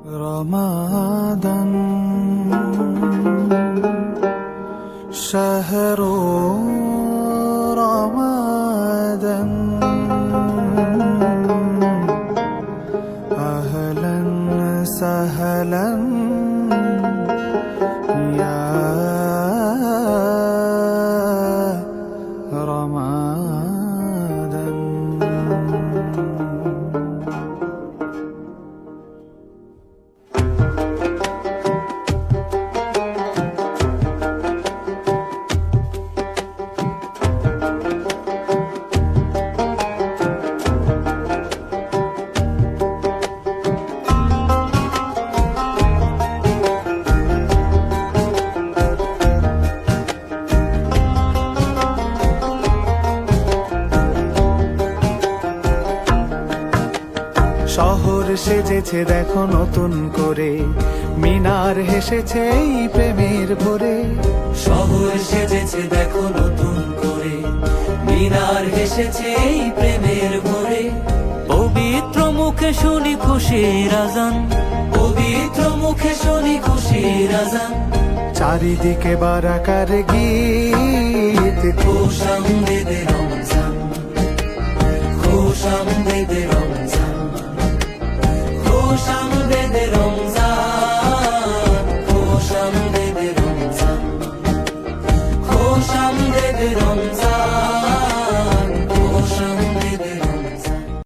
رمضان شهر رمضان أهلا سهلا يا رمضان শহর সেজেছে দেখো নতুন করে, মিনার হেসেছে এই প্রেমের ভোরে। শহর সেজেছে দেখো নতুন করে, মিনার হেসেছে এই প্রেমের ভোরে। পবিত্র মুখে শুনি খুশির আজান, পবিত্র মুখে শুনি খুশির আজান। চারিদিকে বারাকার গীত, খুশ আমদেদে রমজান, খুশ আমদেদে রমজান, খুশ আমদেদে রমজান।